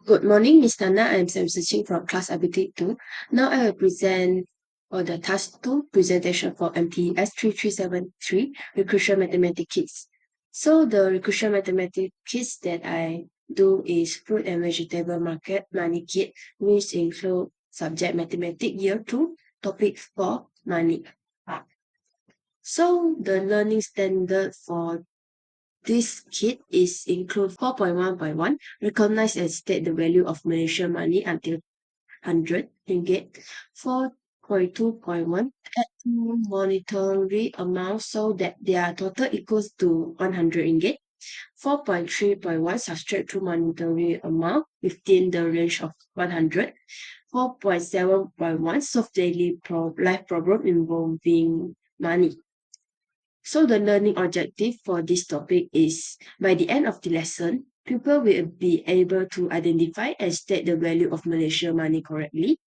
Good morning, Ms. Tana. I am Sam Searching from class ability 2. Now I will present the task 2 presentation for MTS 3373 Recursion Mathematics Kits. So the Recursion Mathematics Kits that I do is fruit and vegetable market money kit, which include subject mathematics year 2, topic 4, money. So the learning standard for this kit is include 4.1.1, recognize and state the value of Malaysian money until 100 ringgit. 4.2.1, add two monetary amounts so that their total equals to 100 ringgit. 4.3.1, subtract two monetary amount within the range of 100. 4.7.1, solve daily life problem involving money. So the learning objective for this topic is, by the end of the lesson, people will be able to identify and state the value of Malaysian money correctly,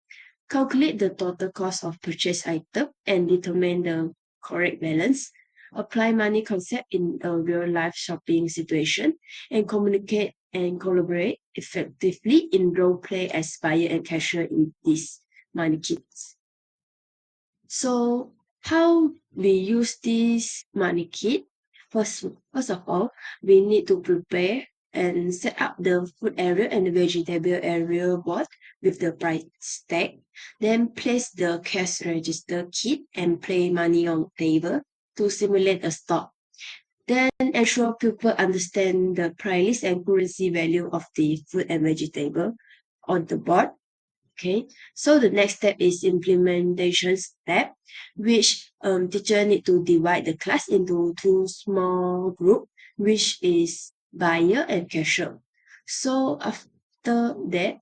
calculate the total cost of purchased item and determine the correct balance, apply money concept in a real-life shopping situation, and communicate and collaborate effectively in role play as buyer and cashier in these money kits. So how we use this money kit? First of all, we need to prepare and set up the food area and the vegetable area board with the price tag. Then place the cash register kit and play money on table to simulate a stock. Then ensure people understand the price list and currency value of the food and vegetable on the board. Okay, so the next step is implementation step, which teacher need to divide the class into two small group, which is buyer and cashier. So after that,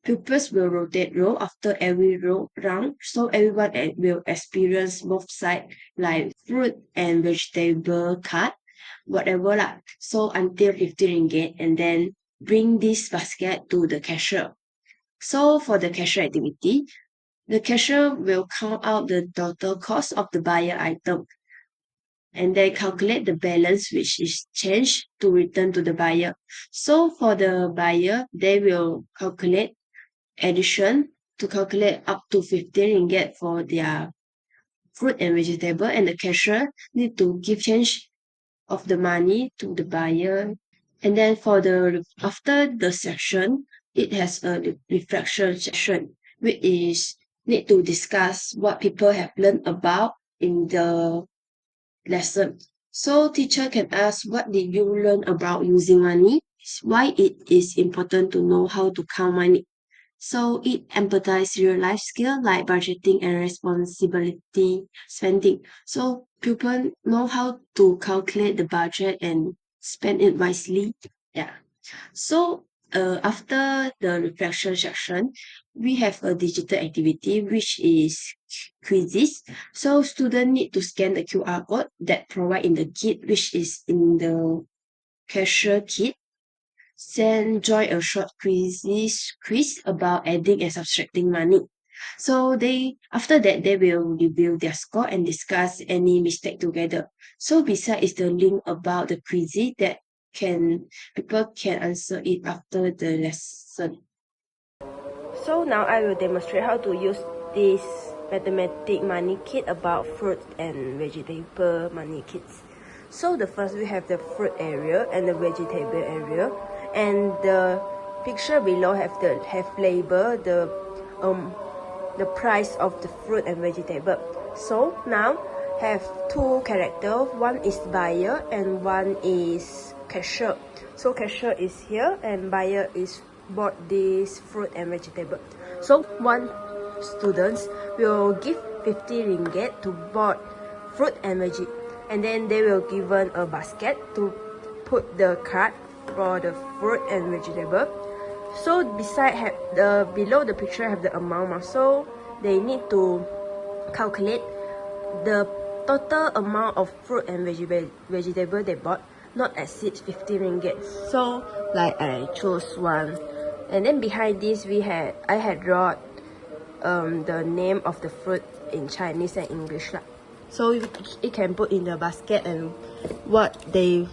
pupils will rotate row after every round, so everyone will experience both sides like fruit and vegetable cart, whatever lah. So until 50 ringgit, and then bring this basket to the cashier. So for the cashier activity, the cashier will count out the total cost of the buyer item and then calculate the balance which is changed to return to the buyer. So for the buyer, they will calculate addition to calculate up to 15 ringgit for their fruit and vegetable, and the cashier need to give change of the money to the buyer. And then for the after the section, it has a reflection section, which is need to discuss what people have learned about in the lesson. So teacher can ask, what did you learn about using money? Why it is important to know how to count money. So it emphasizes real life skill like budgeting and responsibility spending. So people know how to calculate the budget and spend it wisely. Yeah. So after the reflection section, we have a digital activity which is quizzes. So students need to scan the QR code that provide in the kit, which is in the cashier kit. Then join a short quiz about adding and subtracting money. So after that they will review their score and discuss any mistake together. So beside is the link about the quiz that people can answer it after the lesson. So now I will demonstrate how to use this mathematic money kit about fruit and vegetable money kits. So the first we have the fruit area and the vegetable area, and the picture below have label the price of the fruit and vegetable. So now have two characters, one is buyer and one is cashier. So cashier is here and buyer is bought this fruit and vegetable. So one students will give 50 ringgit to bought fruit and veggie, and then they will given a basket to put the cart for the fruit and vegetable. So beside below the picture have the amount, so they need to calculate the total amount of fruit and vegetable they bought not exceed 50 ringgit. So like I chose one, and then behind this I had drawn the name of the fruit in Chinese and English lah. So it can put in the basket and what they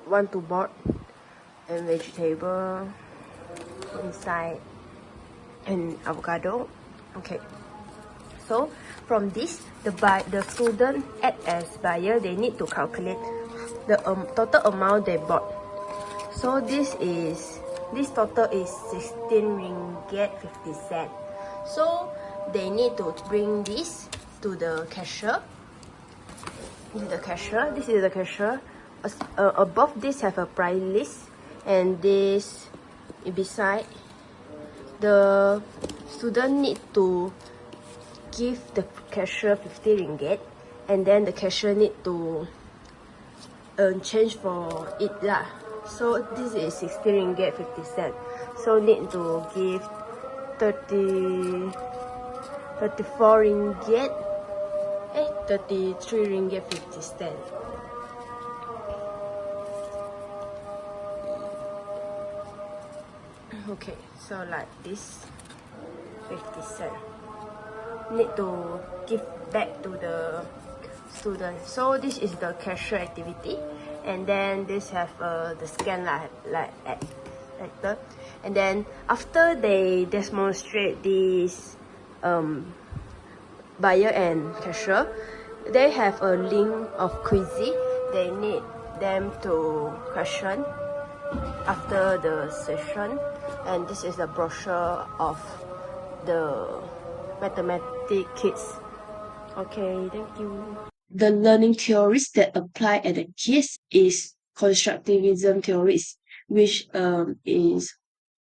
want to bought and vegetable. inside an avocado. Okay. So from this, the student act as buyer, they need to calculate the total amount they bought. So this total is 16 ringgit 50 cent. So they need to bring this to the cashier. This is the cashier. This is the cashier. Above this have a price list, and this beside the student need to give the cashier 50 ringgit, and then the cashier need to change for it lah. So this is 60 ringgit 50 cent. So need to give 34 ringgit 33 ringgit 50 cent. Okay, so like this 50 cent need to give back to the student. So this is the cashier activity, and then this have the scan like the, and then after they demonstrate this buyer and cashier, they have a link of quizy. They need them to question after the session, and this is the brochure of the mathematic kids. Okay, thank you. The learning theories that apply at the case is constructivism theories, which is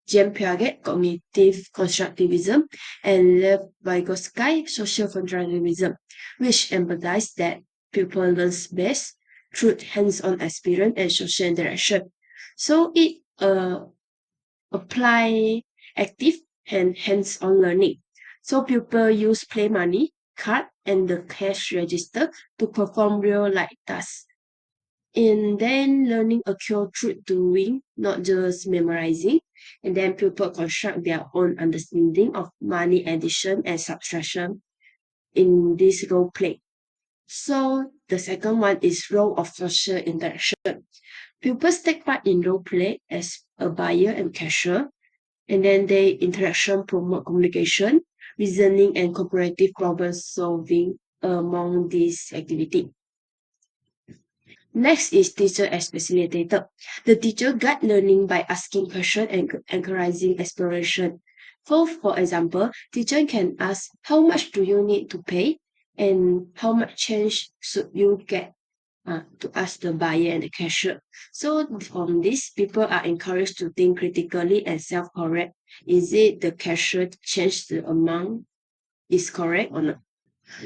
Jean Piaget cognitive constructivism and Lev Vygotsky social constructivism, which emphasize that people learns best through hands-on experience and social interaction. So it apply active and hands-on learning. So people use play money, card, and the cash register to perform real-life tasks. And then learning occur through doing, not just memorizing. And then people construct their own understanding of money addition and subtraction in this role play. So the second one is role of social interaction. Pupils take part in role play as a buyer and cashier, and then they interaction promote communication, reasoning, and cooperative problem solving among this activity. Next is teacher as facilitator. The teacher guide learning by asking questions and encouraging exploration. For example, teacher can ask how much do you need to pay and how much change should you get to ask the buyer and the cashier. So from this, people are encouraged to think critically and self-correct. Is it the cashier change the amount is correct or not?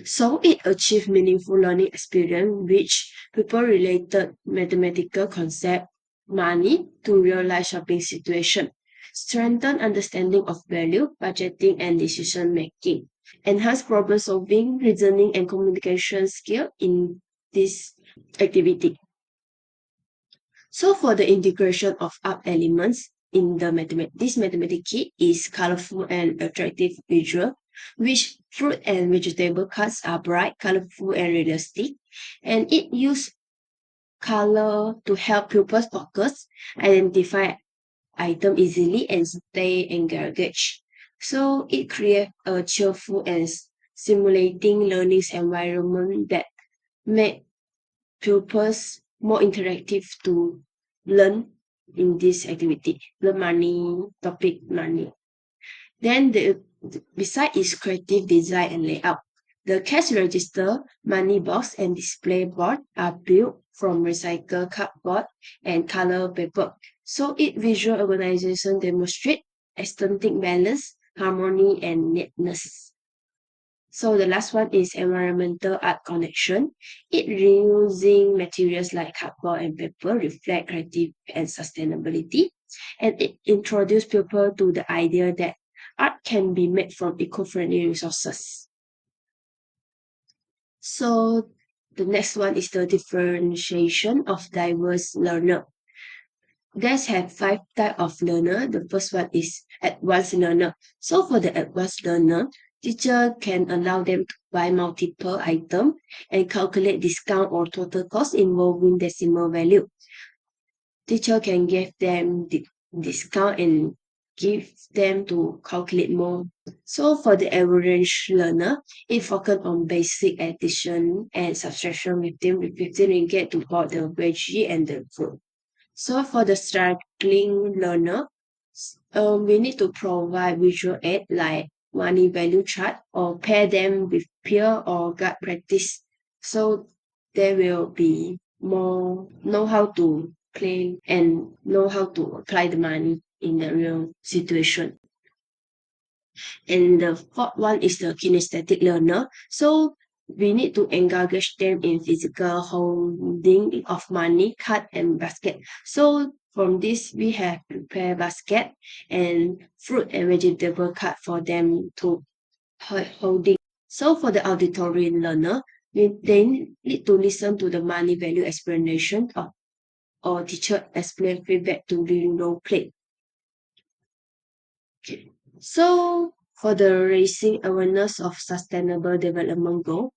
So it achieved meaningful learning experience which people related mathematical concept, money to real life shopping situation, strengthen understanding of value, budgeting and decision making, enhance problem solving, reasoning and communication skill in this activity. So for the integration of art elements in the this mathematic kit is colorful and attractive visual, which fruit and vegetable cards are bright, colorful and realistic, and it use color to help pupils focus, identify item easily and stay engaged. So it creates a cheerful and stimulating learning environment that make pupils more interactive to learn in this activity. Learn money, topic money. Then beside is creative design and layout. The cash register, money box, and display board are built from recycled cardboard and color paper. So it visual organization demonstrate aesthetic balance, harmony, and neatness. So the last one is environmental art connection. It reusing materials like cardboard and paper reflect creative and sustainability. And it introduce people to the idea that art can be made from eco-friendly resources. So the next one is the differentiation of diverse learner. There's have 5 types of learner. The first one is advanced learner. So for the advanced learner, teacher can allow them to buy multiple items and calculate discount or total cost involving decimal value. Teacher can give them discount and give them to calculate more. So for the average learner, it focused on basic addition and subtraction with 15 ringgit to bought the veggie and the fruit. So for the struggling learner, we need to provide visual aid like money value chart or pair them with peer or guide practice. So they will be more know how to play and know how to apply the money in the real situation. And the fourth one is the kinesthetic learner. So we need to engage them in physical holding of money, card, and basket. So from this, we have prepared basket and fruit and vegetable card for them to holding. So for the auditory learner, they need to listen to the money value explanation or teacher explain feedback to the role play. So for the raising awareness of sustainable development goal,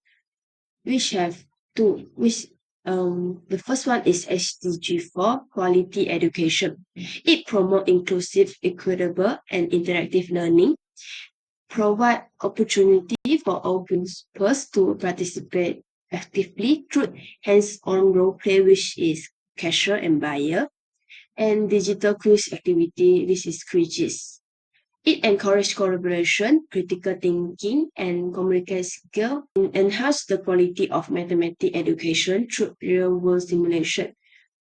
which have two, which the first one is SDG 4, quality education. It promote inclusive, equitable, and interactive learning, provide opportunity for all pupils to participate actively through hands-on role play, which is cashier and buyer, and digital quiz activity, which is quizzes. It encourages collaboration, critical thinking, and communication skill, and enhance the quality of mathematics education through real-world simulation.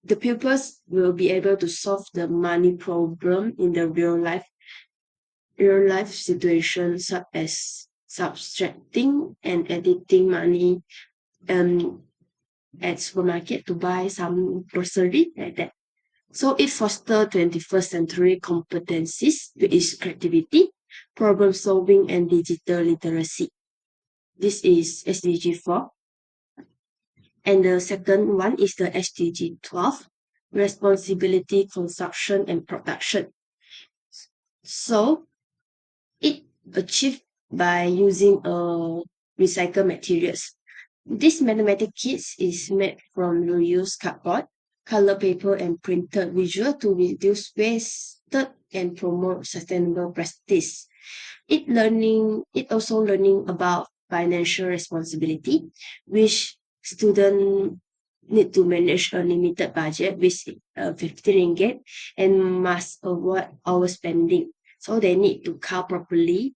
The pupils will be able to solve the money problem in the real life situations such as subtracting and editing money um, at supermarket to buy some grocery like that. So it fosters 21st century competencies, which is creativity, problem solving, and digital literacy. This is SDG 4. And the second one is the SDG 12, responsibility, consumption, and production. So it achieved by using recycled materials. This mathematic kit is made from reused cardboard, color paper, and printed visual to reduce waste and promote sustainable practice. It also learning about financial responsibility, which students need to manage a limited budget with 50 ringgit and must avoid overspending. So they need to count properly,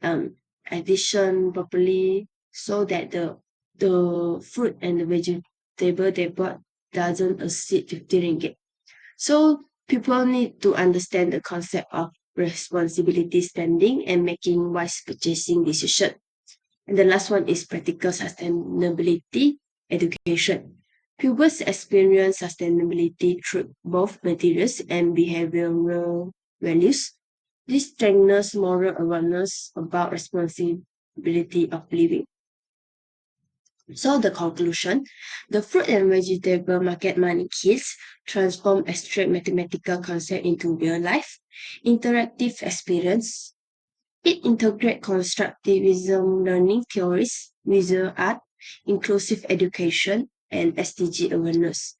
um, addition properly so that the fruit and the vegetable they bought doesn't exceed 50 ringgit. So people need to understand the concept of responsibility spending and making wise purchasing decision. And the last one is practical sustainability education. Pupils experience sustainability through both materials and behavioral values. This strengthens moral awareness about responsibility of living. So the conclusion, the fruit and vegetable market money kits transform abstract mathematical concept into real life, interactive experience. It integrates constructivism learning theories, visual art, inclusive education, and SDG awareness.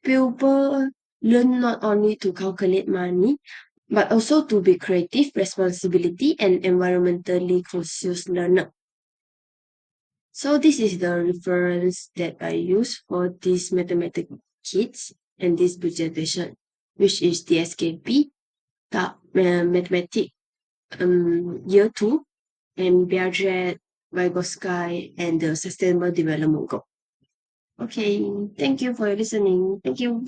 Pupils learn not only to calculate money, but also to be creative, responsibility, and environmentally conscious learner. So this is the reference that I use for this mathematics kits and this presentation, which is the SKP, Mathematics Year 2, and Biaget, Vygotsky, and the Sustainable Development Goal. Okay, thank you for listening. Thank you.